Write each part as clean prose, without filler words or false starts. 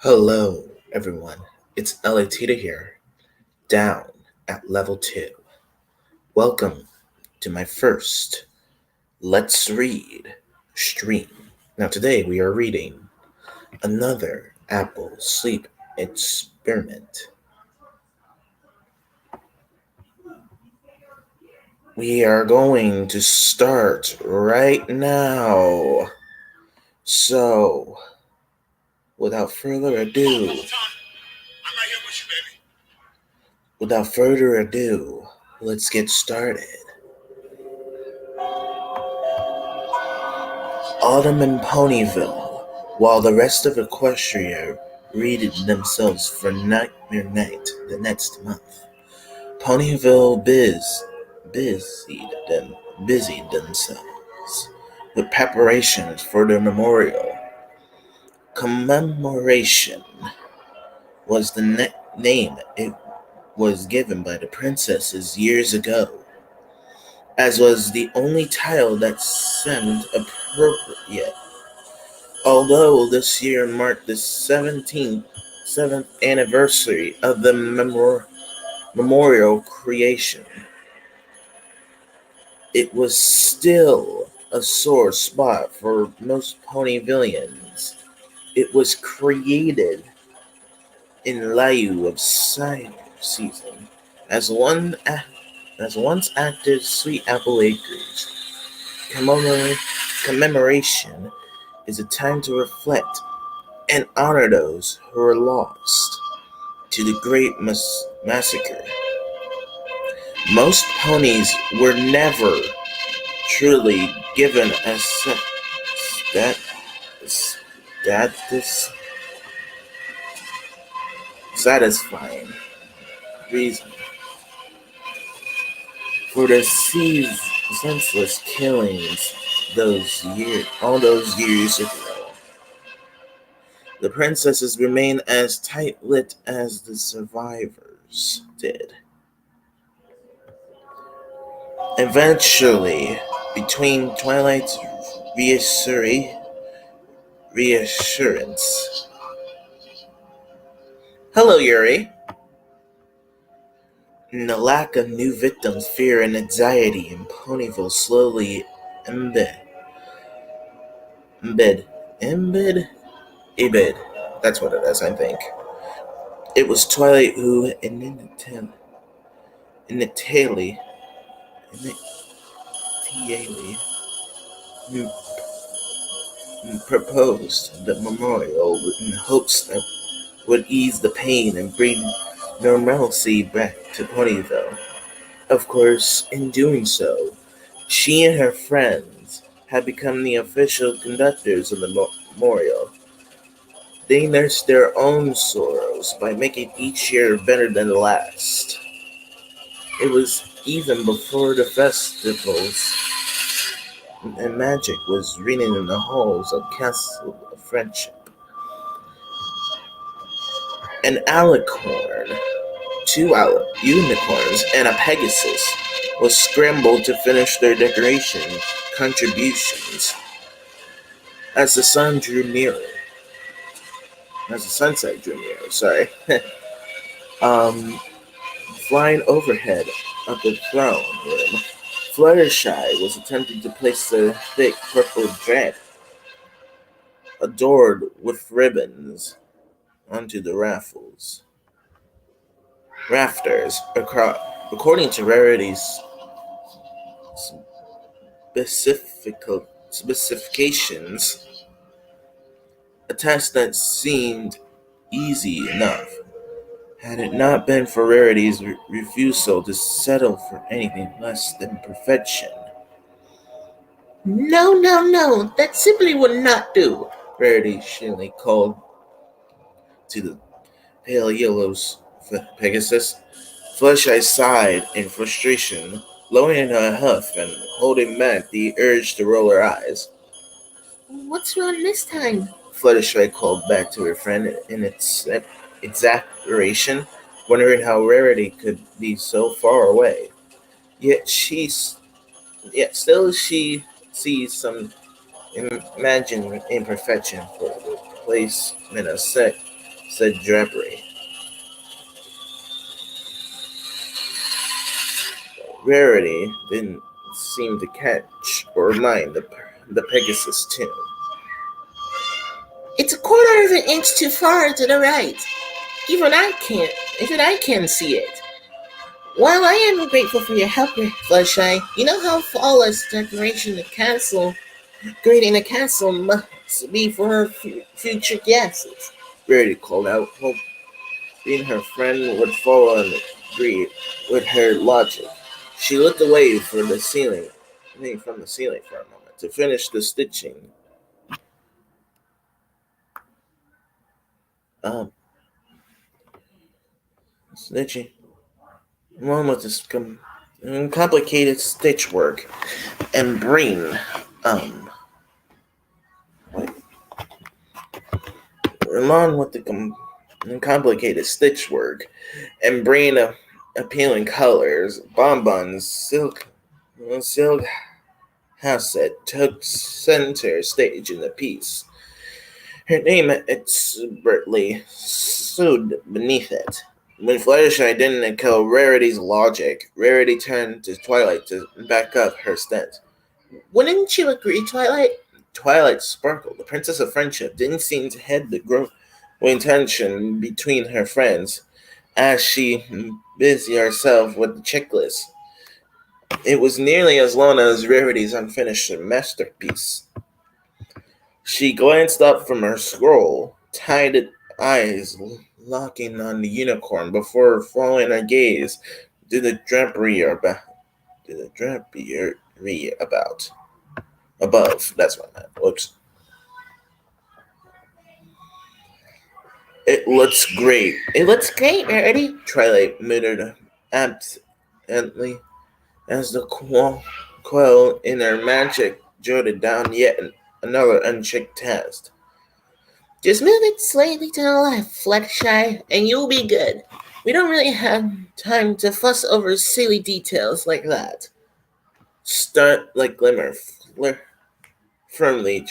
Hello, everyone. It's Elatita here, down at level 2. Welcome to my first Let's Read stream. Now, today we are reading another Apple Sleep Experiment. We are going to start right now. So, without further ado, let's get started. Autumn in Ponyville, while the rest of Equestria readied themselves for Nightmare Night the next month. Ponyville busied themselves with preparations for their memorial. Commemoration was the name it was given by the princesses years ago, as was the only title that seemed appropriate. Although this year marked the 7th anniversary of the memorial creation, it was still a sore spot for most Ponyvillians. It was created in lieu of cider season, as once active Sweet Apple Acres. Commemoration is a time to reflect and honor those who were lost to the Great Massacre. Most ponies were never truly given a satisfying reason for the senseless killings all those years ago. The princesses remained as tight-lipped as the survivors did. Eventually, between Twilight's reassurance. Hello, Yuri. And the lack of new victims, fear, and anxiety in Ponyville slowly embed. That's what it is, I think. It was Twilight who initially proposed the memorial in hopes that would ease the pain and bring normalcy back to Ponyville. Of course, in doing so, she and her friends had become the official conductors of the memorial. They nursed their own sorrows by making each year better than the last. It was even before the festivals, and magic was reigning in the halls of Castle of Friendship. An alicorn, two unicorns, and a pegasus was scrambled to finish their decoration contributions. As the sunset drew nearer, flying overhead of the throne room, Fluttershy was attempting to place the thick purple drap, adorned with ribbons, onto the rafters. According to Rarity's specifications, a task that seemed easy enough, had it not been for Rarity's refusal to settle for anything less than perfection. No, that simply would not do, Rarity shrilly called to pale yellows Pegasus. Fluttershy sighed in frustration, lowering her huff and holding back the urge to roll her eyes. What's wrong this time? Fluttershy called back to her friend in exasperation, wondering how Rarity could be so far away. Yet yet still she sees some imagined imperfection for the placement of said drapery. Rarity didn't seem to catch or mind the Pegasus tune. It's a quarter of an inch too far to the right. Even I can't. Even I can see it. While I am grateful for your help, Fluttershy, you know how flawless decoration the castle, creating the castle must be for her future guests. Rarity called out, hoping her friend would follow and agree with her logic. She looked away from the ceiling for a moment to finish the stitching. Um, Stitching. One with this complicated stitch work and brain. Wait. Along with the complicated stitch work and brain appealing colors, Bonbon's silk Hassett took center stage in the piece. Her name exuberantly stood beneath it. When Fluttershy didn't echo Rarity's logic, Rarity turned to Twilight to back up her stance. Wouldn't you agree, Twilight? Twilight sparkled. The Princess of Friendship didn't seem to head the growing tension between her friends as she busied herself with the checklist. It was nearly as long as Rarity's unfinished masterpiece. She glanced up from her scroll, tied eyes locking on the unicorn before following her gaze to the drapery about above. That's what I meant. Whoops. It looks great. It looks great, Rarity. Twilight muttered absently as the quill in her magic jotted down yet another unchecked task. Just move it slightly to the left, Fluttershy, and you'll be good. We don't really have time to fuss over silly details like that. Starlight Glimmer firmly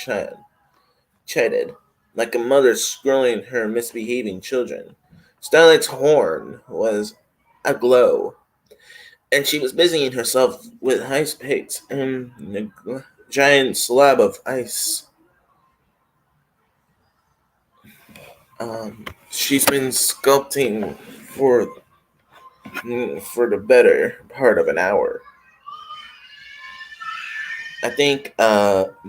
chided, like a mother scolding her misbehaving children. Starlight's horn was aglow, and she was busying herself with ice picks and a giant slab of ice. She's been sculpting for the better part of an hour. I think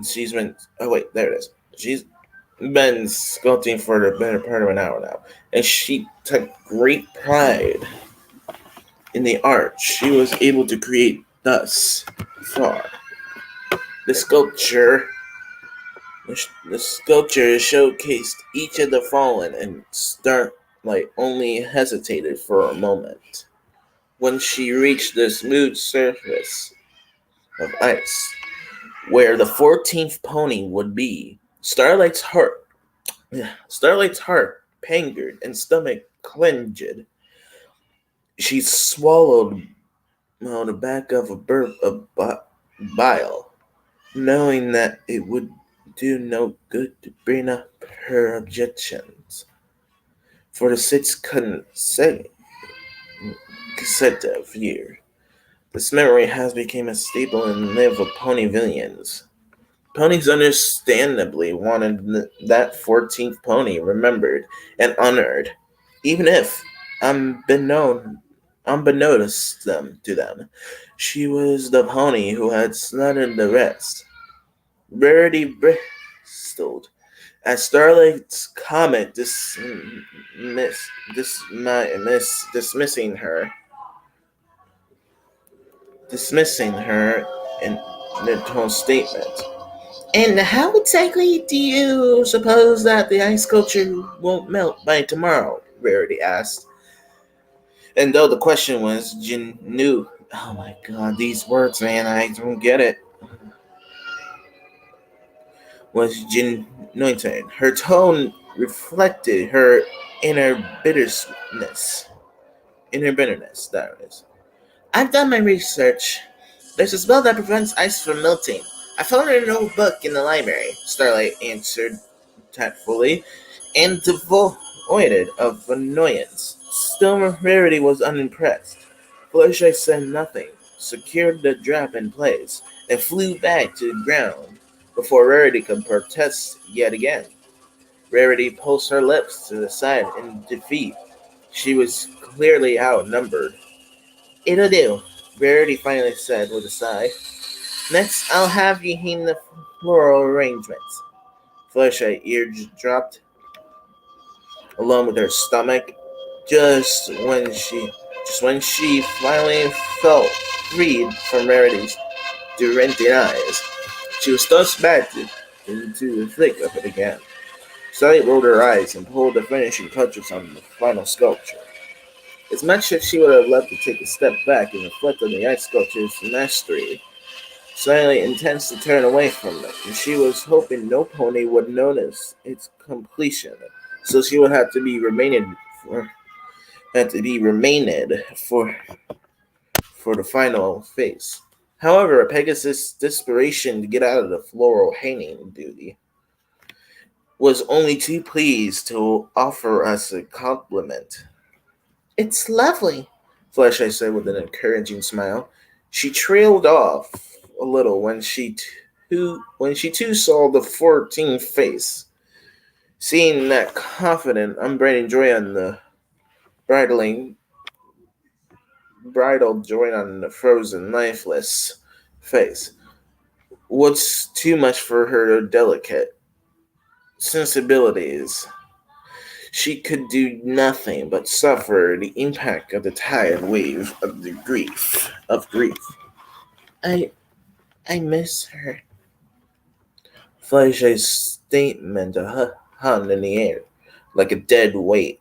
she's been. Oh wait, there it is. She's been sculpting for the better part of an hour now, and she took great pride in the art she was able to create thus far. The sculpture showcased each of the fallen, and Starlight only hesitated for a moment. When she reached the smooth surface of ice, where the 14th pony would be, Starlight's heart pangered and stomach clenched. She swallowed the back of a burp of bile, knowing that it would do no good to bring up her objections. For the sixth consecutive year, this memory has become a staple in the life of pony villains. Ponies understandably wanted that 14th pony remembered and honored, even if, unbeknownst to them, she was the pony who had slaughtered the rest. Rarity bristled as Starlight's comment dismissing her in the whole statement. And how exactly do you suppose that the ice sculpture won't melt by tomorrow? Rarity asked. And though the question was genuine, oh my god, these words, man, I don't get it. Was genuine. Her tone reflected her inner bitterness. That is. I've done my research. There's a spell that prevents ice from melting. I found it in an old book in the library, Starlight answered tactfully, and devoid of annoyance. Still, Rarity was unimpressed. Fluttershy said nothing, secured the drop in place, and flew back to the ground before Rarity could protest yet again. Rarity pulsed her lips to the side in defeat. She was clearly outnumbered. It'll do, Rarity finally said with a sigh. Next, I'll have you hang the floral arrangements. Fluttershy ears dropped, along with her stomach, just when she finally felt freed from Rarity's deranging eyes. She was thrust back into the thick of it again. Sally rolled her eyes and pulled the finishing touches on the final sculpture. As much as she would have loved to take a step back and reflect on the ice sculpture's mastery, Sally intends to turn away from it, and she was hoping no pony would notice its completion, so she would have to be remained for the final phase. However, Pegasus' desperation to get out of the floral hanging duty was only too pleased to offer us a compliment. It's lovely, Fluttershy said with an encouraging smile. She trailed off a little when she too saw the 14th face. Seeing that confident, unbraiding joy on the bridled joy on the frozen, lifeless face was too much for her delicate sensibilities. She could do nothing but suffer the impact of the tide wave of grief. I I miss her. Fluttershy's statement hung in the air like a dead weight.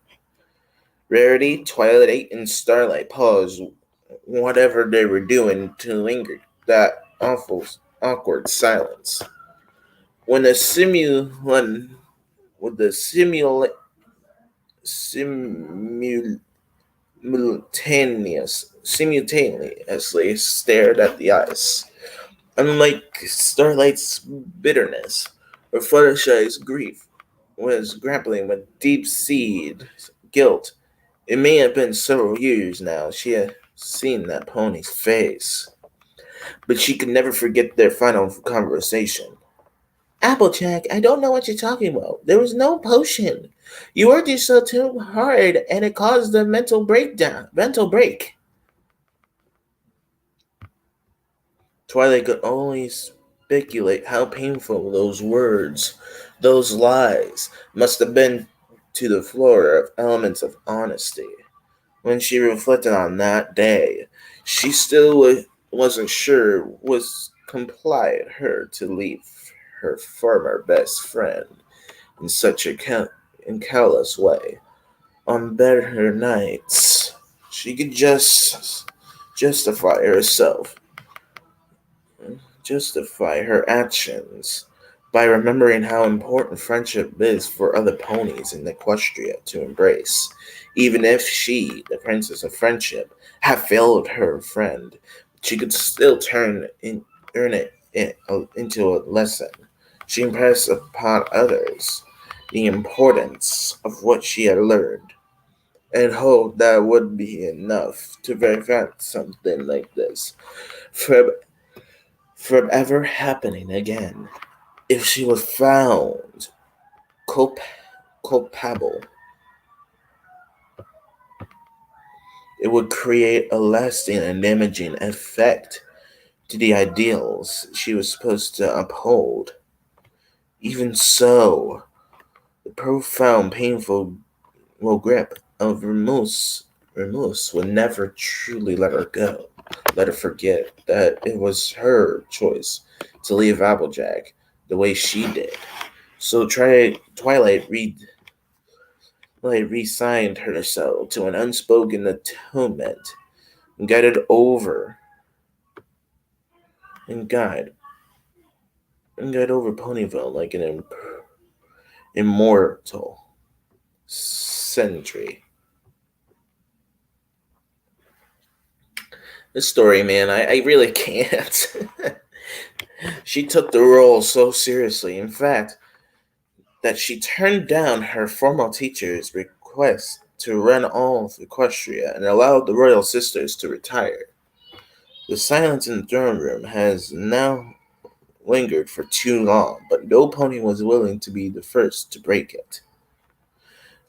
Rarity, Twilight, and Starlight paused whatever they were doing to linger that awkward silence. When the simultaneously stared at the ice. Unlike Starlight's bitterness or Fluttershy's grief was grappling with deep-seated guilt. It may have been several years now she had seen that pony's face, but she could never forget their final conversation. Applejack, I don't know what you're talking about. There was no potion. You worked yourself too hard, and it caused a mental break. Twilight could only speculate how painful those words, those lies, must have been to the Flora of elements of honesty. When she reflected on that day, she still wasn't sure was complied her to leave her former best friend in such a callous way. On better nights, she could just justify her actions by remembering how important friendship is for other ponies in Equestria to embrace. Even if she, the princess of friendship, had failed her friend, she could still turn it into a lesson. She impressed upon others the importance of what she had learned, and hoped that would be enough to prevent something like this from ever happening again. If she was found culpable, it would create a lasting and damaging effect to the ideals she was supposed to uphold. Even so, the profound, painful grip of remorse would never truly let her go, let her forget that it was her choice to leave Applejack the way she did. So Twilight Light resigned herself to an unspoken atonement and guided over and guide over Ponyville like an immortal sentry. This story, man, I really can't. She took the role so seriously, in fact, that she turned down her former teacher's request to run all of Equestria and allowed the royal sisters to retire. The silence in the throne room has now lingered for too long, but no pony was willing to be the first to break it.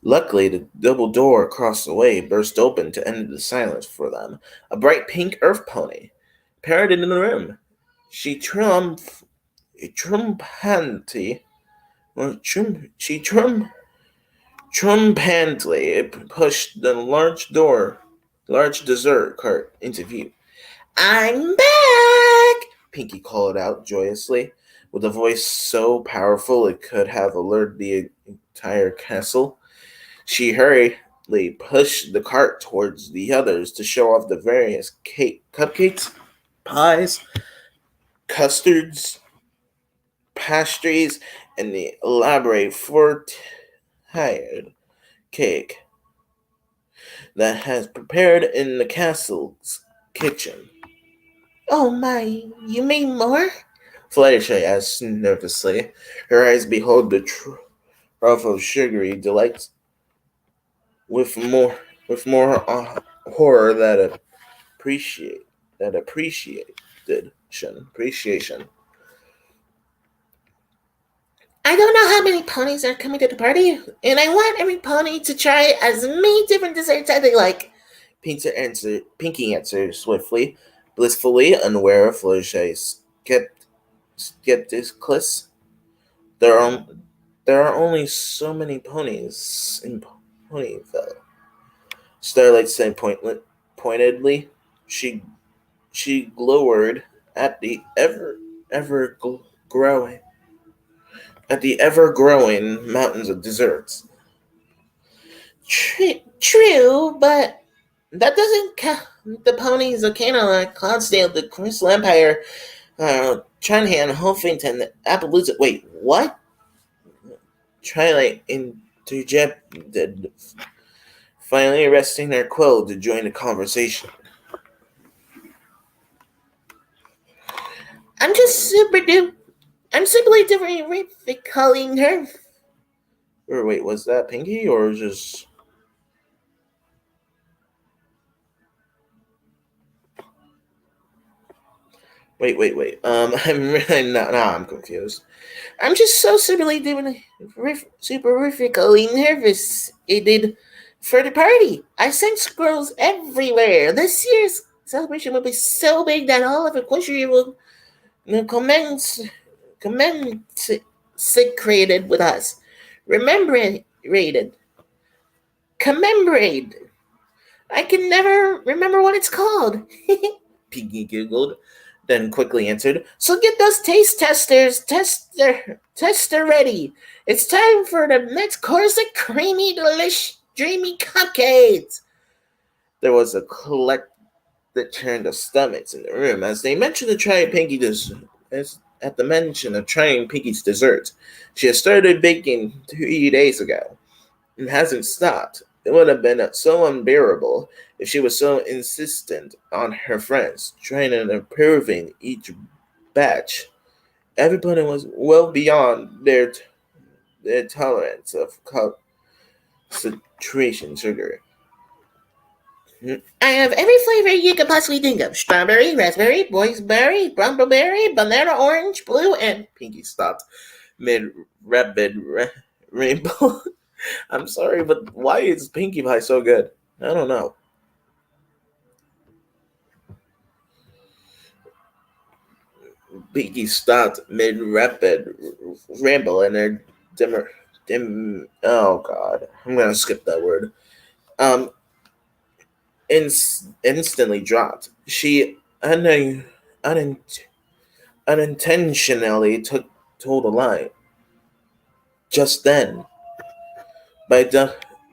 Luckily, the double door across the way burst open to end the silence for them. A bright pink earth pony paraded in the room. She trumpantly, trumpantly pushed the large dessert cart into view. "I'm back!" Pinkie called out joyously, with a voice so powerful it could have alerted the entire castle. She hurriedly pushed the cart towards the others to show off the various cupcakes, pies, custards, pastries, and the elaborate four-tiered cake that has prepared in the castle's kitchen. "Oh my, you mean more?" Fluttershy asked nervously. Her eyes behold the trough of sugary delights with more horror appreciation. "I don't know how many ponies are coming to the party, and I want every pony to try as many different desserts as they like," Pinkie answered swiftly, blissfully unaware of Fluttershy's skepticism. There are, there are only so many ponies in Ponyville, Starlight said pointedly. She glowered at the ever growing mountains of desserts. True, but that doesn't count the ponies of Canada, Cloudsdale, the Crystal Empire, Trunhan, Huffington, Appaloosa. Wait, what? Twilight interjected, finally resting her quill to join the conversation. I'm simply different calling her. Or wait, was that Pinkie or just? Wait. I'm really not. Now I'm confused. I'm just so superlatively nervous. It did for the party. I sent squirrels everywhere. This year's celebration will be so big that all of Equestria will commemorated with us. Commemorate. I can never remember what it's called. Piggy giggled, then quickly answered, "So get those taste tester ready. It's time for the next course of creamy, delicious, dreamy cupcakes." There was a collect that turned of stomachs in the room as they mentioned to try Pinky at the mention of trying Pinky's dessert. She had started baking 3 days ago and hasn't stopped. It would have been so unbearable if she was so insistent on her friends trying and approving each batch. Everybody was well beyond their tolerance of concentration sugar. "I have every flavor you could possibly think of. Strawberry, raspberry, boysenberry, brumbleberry, banana, orange, blue, and..." Pinky stopped mid-rapid rainbow. I'm sorry, but why is Pinkie Pie so good? I don't know. Pinkie stopped mid-rapid ramble and her oh god, I'm gonna skip that word. Instantly dropped. She unintentionally told a lie. Just then, by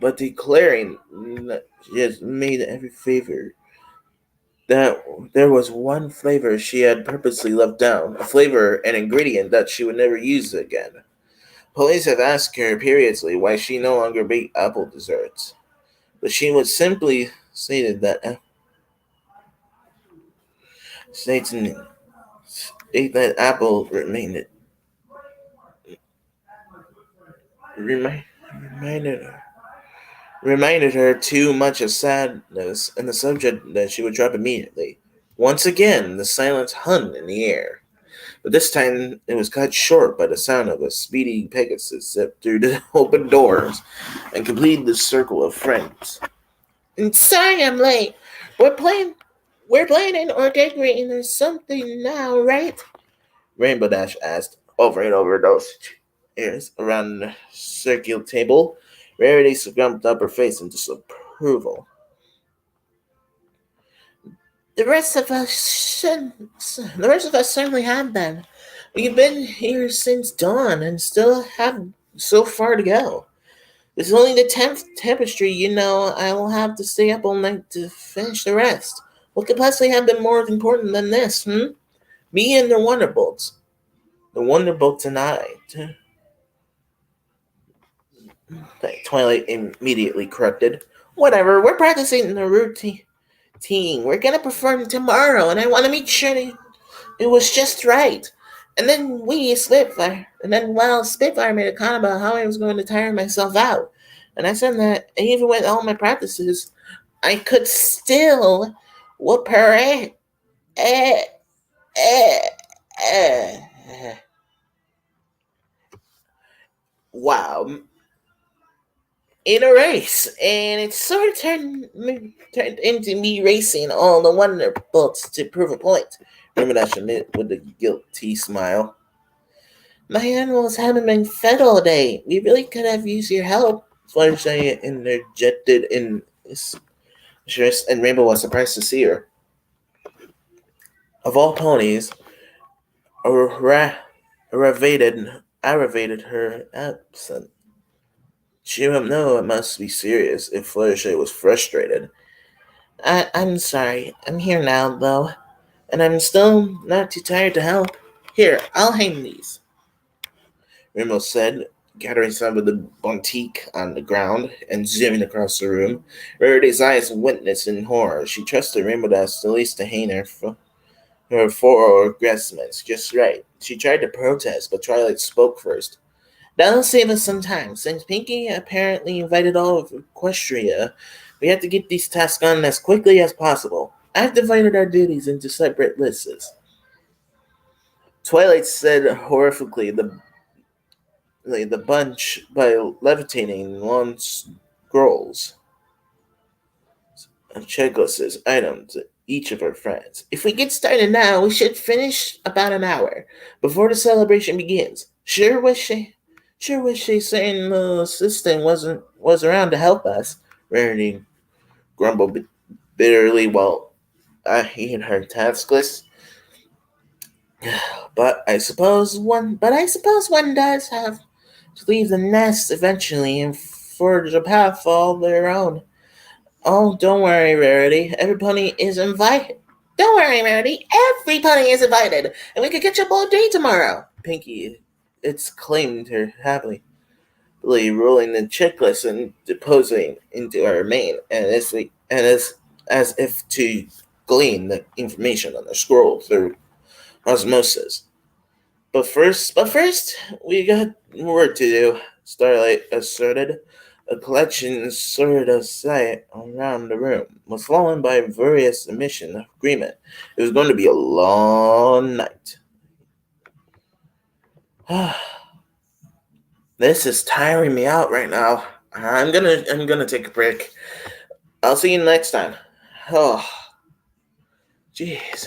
but declaring that she had made every favor, that there was one flavor she had purposely left down, a flavor and ingredient that she would never use again. Police have asked her periodically why she no longer baked apple desserts, but she would simply stated that stating state that apple remi- reminded her reminded her too much of sadness and the subject that she would drop immediately. Once again, the silence hung in the air, but this time it was cut short by the sound of a speedy Pegasus zipped through the open doors and completed the circle of friends. And sorry I'm late. We're playing we're planning or decorating or something now, right? Rainbow Dash asked, over and over those chairs around the circular table. Rarity scrumped up her face in disapproval. The rest of us should. The rest of us certainly have been. We've been here since dawn and still have so far to go. This is only the 10th tapestry, I will have to stay up all night to finish the rest. What could possibly have been more important than this, Me and the Wonderbolts. The Wonderbolt tonight. Twilight immediately corrected. Whatever, we're practicing the routine. We're gonna perform tomorrow, and I want to make sure that it was just right. And then Spitfire made a comment about how I was going to tire myself out. And I said that even with all my practices, I could still whoop her ass. Eh, eh, eh. Wow. In a race, and it sort of turned into me racing all the Wonderbolts to prove a point. Remember that Schmidt with the guilty smile. My animals haven't been fed all day. We really could have used your help. Fluttershy interjected in interest, and Rainbow was surprised to see her. Of all ponies, aggravated her absence. She would know it must be serious if Fluttershy was frustrated. I'm sorry. I'm here now, though, and I'm still not too tired to help. Here, I'll hang these, Rainbow said, gathering some of the bontique on the ground and zooming across the room. Rarity's eyes witnessed in horror. She trusted Rainbow Dash at least to hang her four aggressments just right. She tried to protest, but Twilight spoke first. That'll save us some time. Since Pinkie apparently invited all of Equestria, we have to get these tasks done as quickly as possible. I've divided our duties into separate lists. Twilight said horrifically the bunch by levitating long scrolls of checklists items each of her friends. If we get started now, we should finish about an hour before the celebration begins. Sure wish saying the assistant was around to help us. Rarity grumbled bitterly while eyeing her task list. But I suppose one does have to leave the nest eventually and forge a path all their own. Oh, don't worry, Rarity. Every pony is invited. Don't worry, Rarity. Every pony is invited, and we could catch up all day tomorrow. Pinkie exclaimed her happily, rolling the checklist and depositing into her mane, and as if to glean the information on the scroll through osmosis. But first, we got work to do, Starlight asserted. A collection sort of sight around the room was followed by various admission of agreement. It was going to be a long night. This is tiring me out right now. I'm gonna take a break. I'll see you next time. Oh, jeez.